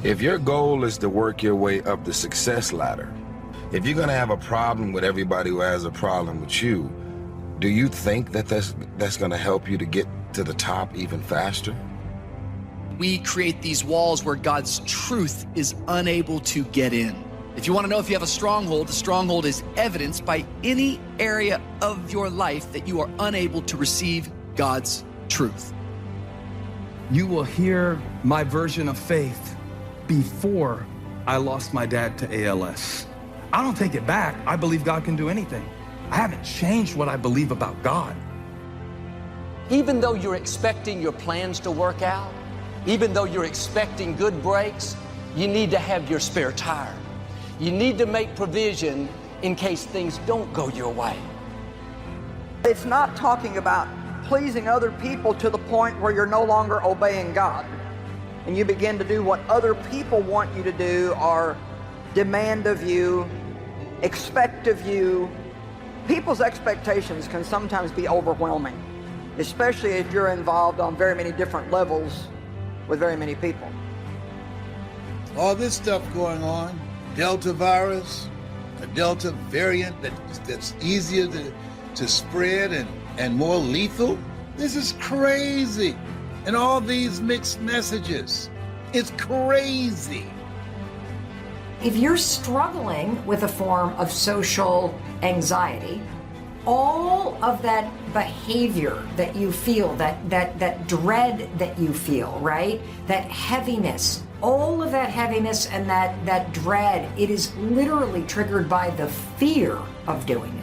If your goal is to work your way up the success ladder, if you're gonna have a problem with everybody who has a problem with you, do you think that that's gonna help you to get to the top even faster? We create these walls where God's truth is unable to get in. If you want to know if you have a stronghold, the stronghold is evidenced by any area of your life that you are unable to receive God's truth. You will hear my version of faith before I lost my dad to ALS. I don't take it back. I believe God can do anything. I haven't changed what I believe about God. Even though you're expecting your plans to work out, even though you're expecting good breaks, you need to have your spare tire. You need to make provision in case things don't go your way. It's not talking about pleasing other people to the point where you're no longer obeying God and you begin to do what other people want you to do or demand of you, expect of you. People's expectations can sometimes be overwhelming, especially if you're involved on very many different levels with very many people. All this stuff going on, Delta virus, a Delta variant that's easier to spread and more lethal. This is crazy. And all these mixed messages. It's crazy. If you're struggling with a form of social anxiety, all of that behavior that you feel, that dread that you feel, right? That heaviness, all of that heaviness and that dread, it is literally triggered by the fear of doing it.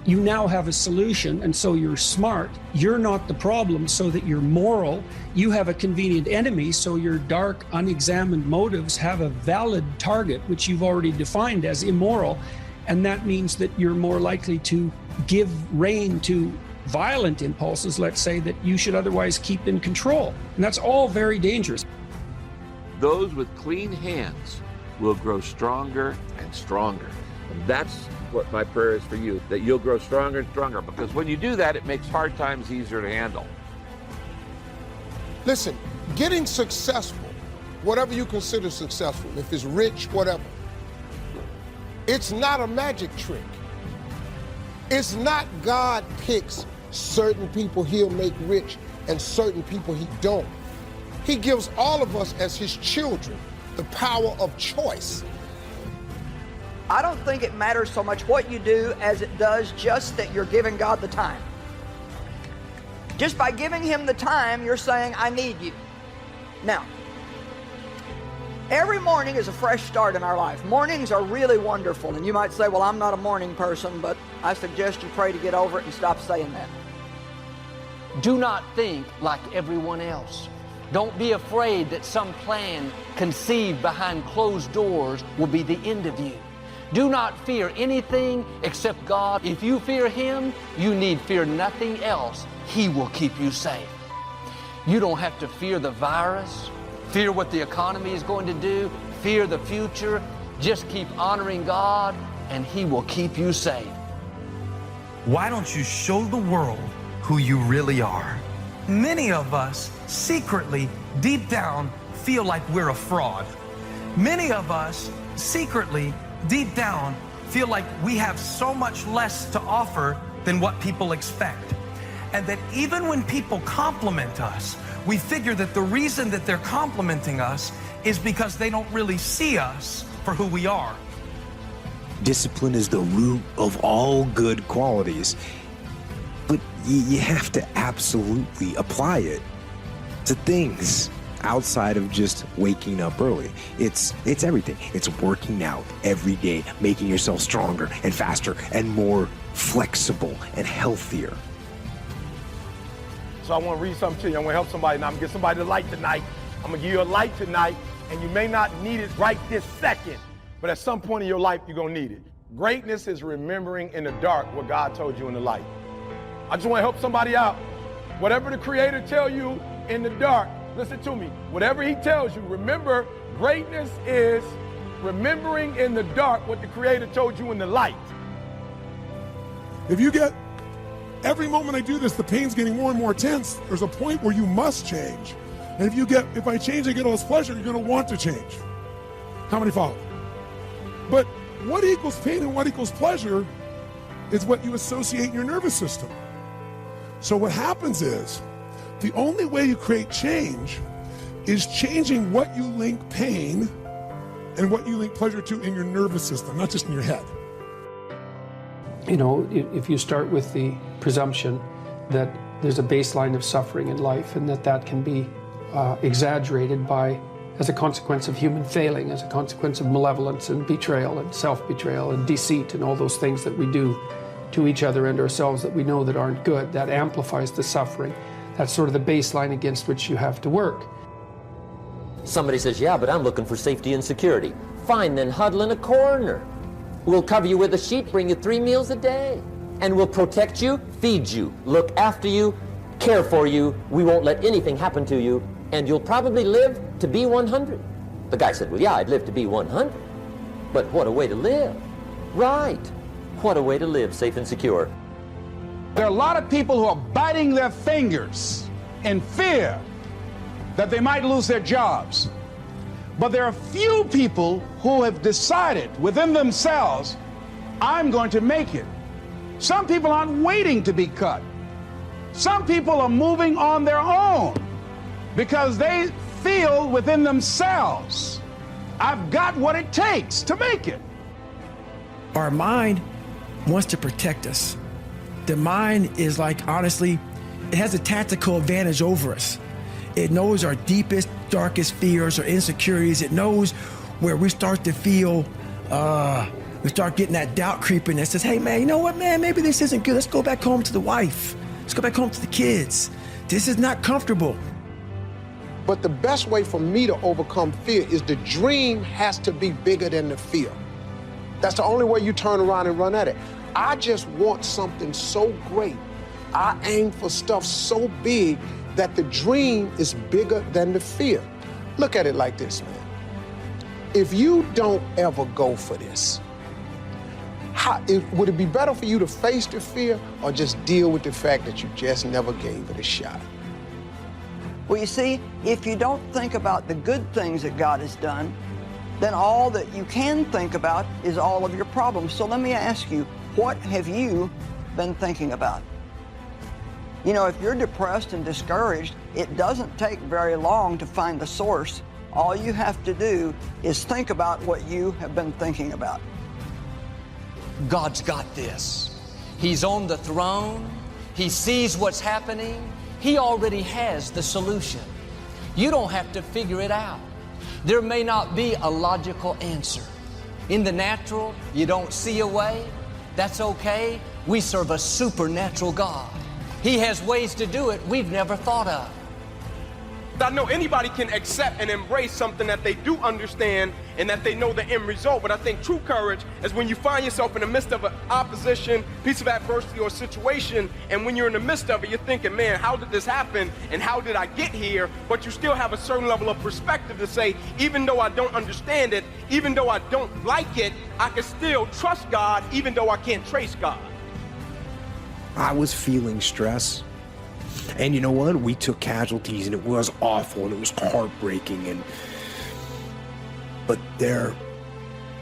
You now have a solution, and so you're smart. You're not the problem, so that you're moral. You have a convenient enemy, so your dark, unexamined motives have a valid target, which you've already defined as immoral. And that means that you're more likely to give rein to violent impulses, let's say, that you should otherwise keep in control. And that's all very dangerous. Those with clean hands will grow stronger and stronger. And that's what my prayer is for you, that you'll grow stronger and stronger, because when you do that, it makes hard times easier to handle. Listen, getting successful, whatever you consider successful, if it's rich, whatever, it's not a magic trick. It's not God picks certain people he'll make rich and certain people he don't. He gives all of us as his children the power of choice. I don't think it matters so much what you do as it does just that you're giving God the time. Just by giving him the time, you're saying, I need you. Now, every morning is a fresh start in our life. Mornings are really wonderful, and you might say, well, I'm not a morning person, but I suggest you pray to get over it and stop saying that. Do not think like everyone else. Don't be afraid that some plan conceived behind closed doors will be the end of you. Do not fear anything except God. If you fear him, you need fear nothing else. He will keep you safe. You don't have to fear the virus, fear what the economy is going to do, fear the future. Just keep honoring God and he will keep you safe. Why don't you show the world who you really are? Many of us secretly, deep down, feel like we're a fraud. Many of us secretly, deep down, feel like we have so much less to offer than what people expect. And that even when people compliment us, we figure that the reason that they're complimenting us is because they don't really see us for who we are. Discipline is the root of all good qualities, but you have to absolutely apply it to things outside of just waking up early. It's everything. It's working out every day, making yourself stronger and faster and more flexible and healthier. So I want to read something to you. I want to help somebody. Now I'm going to give somebody the light tonight. I'm going to give you a light tonight, and you may not need it right this second, but at some point in your life, you're going to need it. Greatness is remembering in the dark what God told you in the light. I just want to help somebody out. Whatever the Creator tell you in the dark, listen to me. Whatever he tells you, remember, greatness is remembering in the dark what the Creator told you in the light. If you get, every moment I do this, the pain's getting more and more intense, there's a point where you must change. And if I change, I get all this pleasure, you're going to want to change. How many follow? But what equals pain and what equals pleasure is what you associate in your nervous system. So what happens is, the only way you create change is changing what you link pain and what you link pleasure to in your nervous system, not just in your head. You know, if you start with the presumption that there's a baseline of suffering in life and that can be exaggerated as a consequence of human failing, as a consequence of malevolence and betrayal and self-betrayal and deceit and all those things that we do to each other and ourselves that we know that aren't good, that amplifies the suffering. That's sort of the baseline against which you have to work. Somebody says, yeah, but I'm looking for safety and security. Fine, then huddle in a corner. We'll cover you with a sheet, bring you 3 meals a day. And we'll protect you, feed you, look after you, care for you. We won't let anything happen to you. And you'll probably live to be 100. The guy said, well, yeah, I'd live to be 100. But what a way to live. Right. What a way to live, safe and secure. There are a lot of people who are biting their fingers in fear that they might lose their jobs. But there are few people who have decided within themselves, I'm going to make it. Some people aren't waiting to be cut. Some people are moving on their own because they feel within themselves, I've got what it takes to make it. Our mind wants to protect us. The mind is like, honestly, it has a tactical advantage over us. It knows our deepest, darkest fears or insecurities. It knows where we start to feel, we start getting that doubt creeping that says, hey man, you know what, man, maybe this isn't good. Let's go back home to the wife. Let's go back home to the kids. This is not comfortable. But the best way for me to overcome fear is the dream has to be bigger than the fear. That's the only way you turn around and run at it. I just want something so great. I aim for stuff so big that the dream is bigger than the fear. Look at it like this, man. If you don't ever go for this, would it be better for you to face the fear or just deal with the fact that you just never gave it a shot? Well, you see, if you don't think about the good things that God has done, then all that you can think about is all of your problems. So let me ask you, what have you been thinking about? You know, if you're depressed and discouraged, it doesn't take very long to find the source. All you have to do is think about what you have been thinking about. God's got this. He's on the throne. He sees what's happening. He already has the solution. You don't have to figure it out. There may not be a logical answer. In the natural, you don't see a way. That's okay. We serve a supernatural God. He has ways to do it we've never thought of. I know anybody can accept and embrace something that they do understand and that they know the end result, but I think true courage is when you find yourself in the midst of an opposition, piece of adversity or situation, and when you're in the midst of it, you're thinking, man, how did this happen and how did I get here? But you still have a certain level of perspective to say, even though I don't understand it, even though I don't like it, I can still trust God even though I can't trace God. I was feeling stress. And you know what? We took casualties and it was awful and it was heartbreaking. But there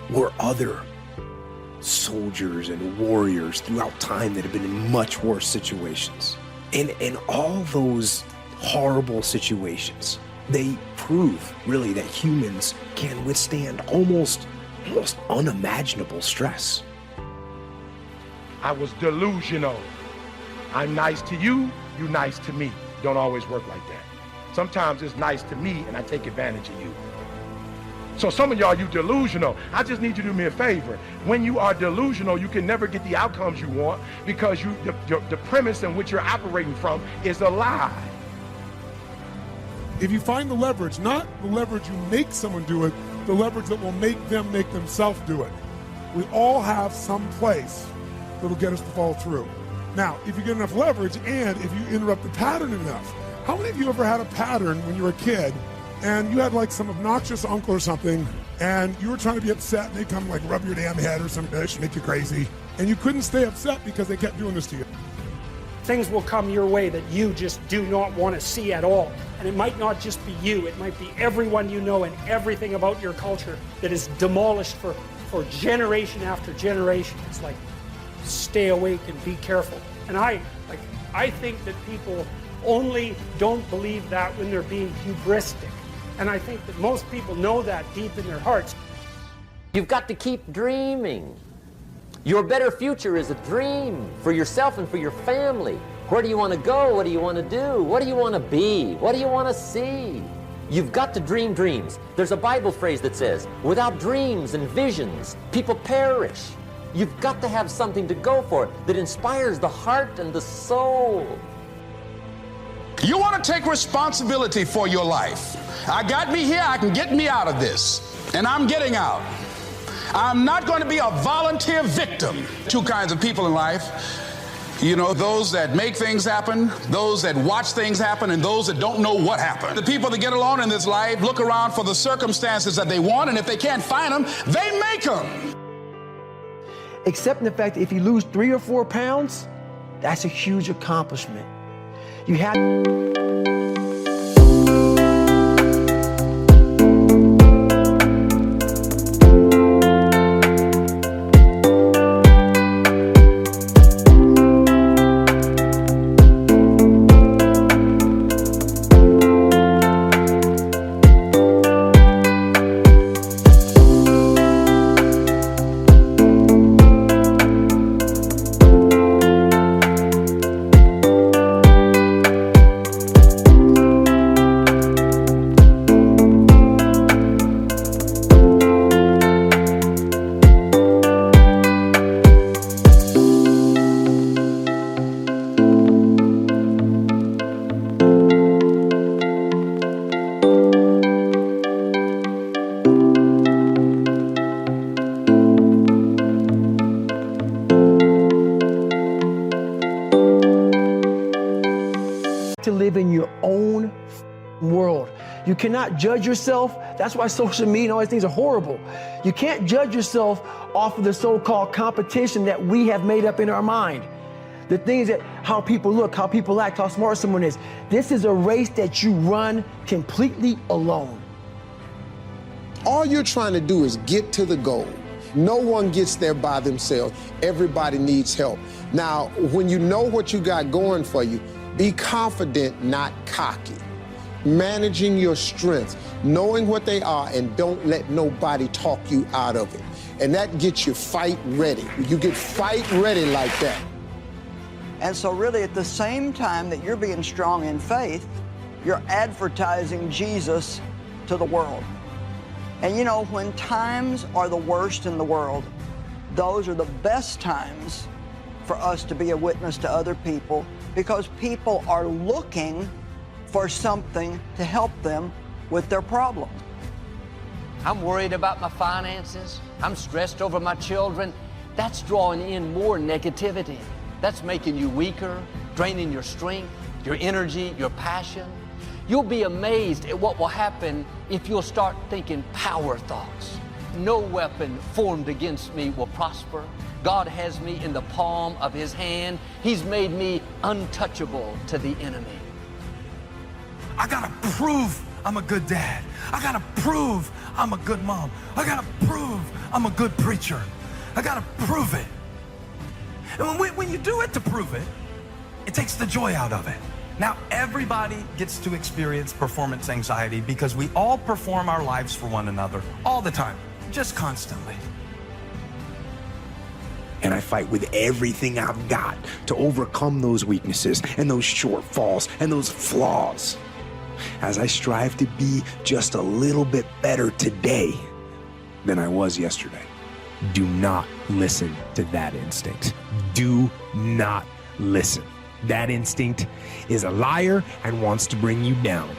were other soldiers and warriors throughout time that have been in much worse situations. And in all those horrible situations, they prove really that humans can withstand almost unimaginable stress. I was delusional. I'm nice to you, you nice to me. Don't always work like that. Sometimes it's nice to me and I take advantage of you. So some of y'all, you delusional. I just need you to do me a favor. When you are delusional, you can never get the outcomes you want because the premise in which you're operating from is a lie. If you find the leverage, not the leverage you make someone do it, the leverage that will make them make themselves do it. We all have some place that'll get us to fall through. Now, if you get enough leverage and if you interrupt the pattern enough, how many of you ever had a pattern when you were a kid and you had like some obnoxious uncle or something and you were trying to be upset and they come like rub your damn head or some bitch, make you crazy, and you couldn't stay upset because they kept doing this to you? things will come your way that you just do not want to see at all. And it might not just be you, it might be everyone you know and everything about your culture that is demolished for generation after generation. It's like, stay awake and be careful. And I think that people only don't believe that when they're being hubristic. And I think that most people know that deep in their hearts. You've got to keep dreaming. Your better future is a dream for yourself and for your family. Where do you want to go? What do you want to do? What do you want to be? What do you want to see? You've got to dream dreams. There's a Bible phrase that says, without dreams and visions, people perish. You've got to have something to go for that inspires the heart and the soul. You want to take responsibility for your life. I got me here, I can get me out of this. And I'm getting out. I'm not going to be a volunteer victim. Two kinds of people in life. You know, those that make things happen, those that watch things happen, and those that don't know what happened. The people that get along in this life look around for the circumstances that they want, and if they can't find them, they make them. Accepting the fact that if you lose 3 or 4 pounds, that's a huge accomplishment. You have... to live in your own world. You cannot judge yourself. That's why social media and all these things are horrible. You can't judge yourself off of the so-called competition that we have made up in our mind. The things that, how people look, how people act, how smart someone is. This is a race that you run completely alone. All you're trying to do is get to the goal. No one gets there by themselves. Everybody needs help. Now, when you know what you got going for you, be confident, not cocky. Managing your strengths, knowing what they are, and don't let nobody talk you out of it. And that gets you fight ready. You get fight ready like that. And so really at the same time that you're being strong in faith, you're advertising Jesus to the world. And you know, when times are the worst in the world, those are the best times for us to be a witness to other people, because people are looking for something to help them with their problem. I'm worried about my finances. I'm stressed over my children. That's drawing in more negativity. That's making you weaker, draining your strength, your energy, your passion. You'll be amazed at what will happen if you'll start thinking power thoughts. No weapon formed against me will prosper. God has me in the palm of His hand. He's made me untouchable to the enemy. I gotta prove I'm a good dad. I gotta prove I'm a good mom. I gotta prove I'm a good preacher. I gotta prove it. And when you do it to prove it, it takes the joy out of it. Now, everybody gets to experience performance anxiety because we all perform our lives for one another all the time, just constantly. And I fight with everything I've got to overcome those weaknesses and those shortfalls and those flaws, as I strive to be just a little bit better today than I was yesterday. Do not listen to that instinct. Do not listen. That instinct is a liar and wants to bring you down.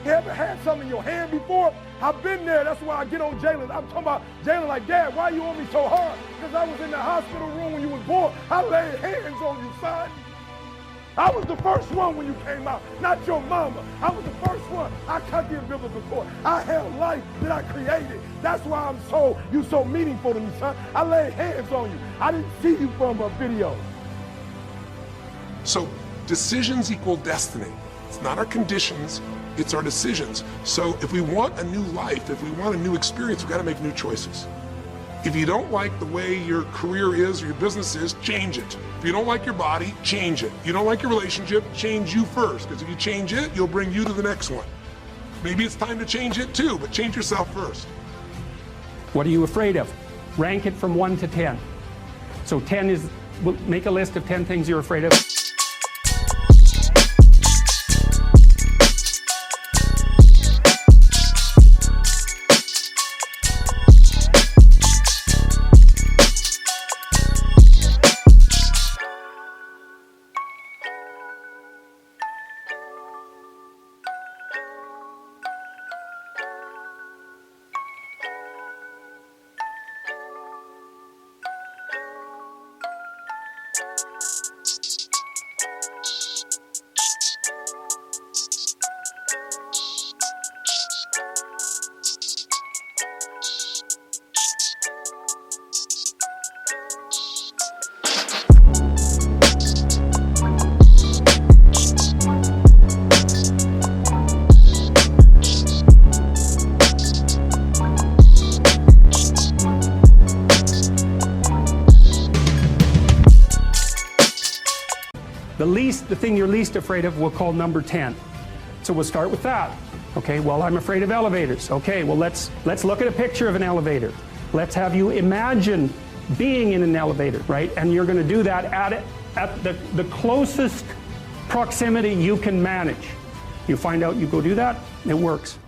You ever had something in your hand before? I've been there. That's why I get on Jalen. I'm talking about Jalen like, Dad, why you on me so hard? Because I was in the hospital room when you was born. I laid hands on you, son. I was the first one when you came out, not your mama. I was the first one. I cut the umbilical cord. I held life that I created. That's why you so meaningful to me, son. I laid hands on you. I didn't see you from a video. So decisions equal destiny. It's not our conditions, it's our decisions. So if we want a new life, if we want a new experience, we've got to make new choices. If you don't like the way your career is or your business is, change it. If you don't like your body, change it. You don't like your relationship, change you first. Because if you change it, you'll bring you to the next one. Maybe it's time to change it too, but change yourself first. What are you afraid of? Rank it from 1 to 10. So 10 is, make a list of 10 things you're afraid of. The thing you're least afraid of we'll call number 10. So we'll start with that. Okay, well, I'm afraid of elevators. Okay, well, let's look at a picture of an elevator. Let's have you imagine being in an elevator, right? And you're going to do that at the closest proximity you can manage. You find out, you go do that, it works.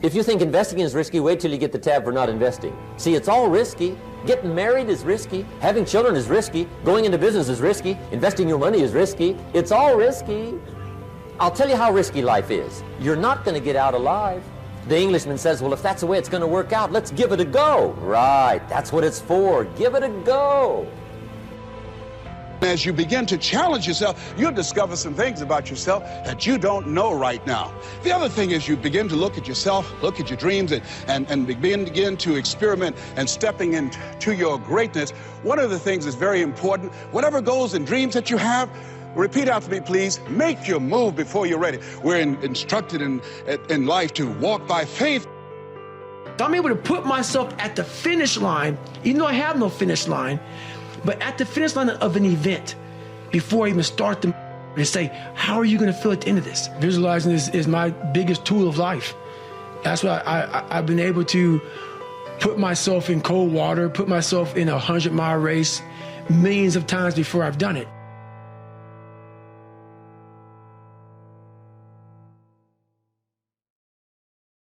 If you think investing is risky, wait till you get the tab for not investing. See, it's all risky. Getting married is risky. Having children is risky. Going into business is risky. Investing your money is risky. It's all risky. I'll tell you how risky life is. You're not going to get out alive. The Englishman says, well, if that's the way it's going to work out, let's give it a go. Right, that's what it's for. Give it a go. As you begin to challenge yourself, you'll discover some things about yourself that you don't know right now. The other thing is you begin to look at yourself, look at your dreams, and begin to experiment and stepping into your greatness. One of the things that's very important, whatever goals and dreams that you have, repeat after me, please. Make your move before you're ready. We're instructed in life to walk by faith. I'm able to put myself at the finish line, even though I have no finish line, but at the finish line of an event, before I even start to say, how are you going to feel at the end of this? Visualizing is my biggest tool of life. That's why I've been able to put myself in cold water, put myself in a 100-mile race millions of times before I've done it.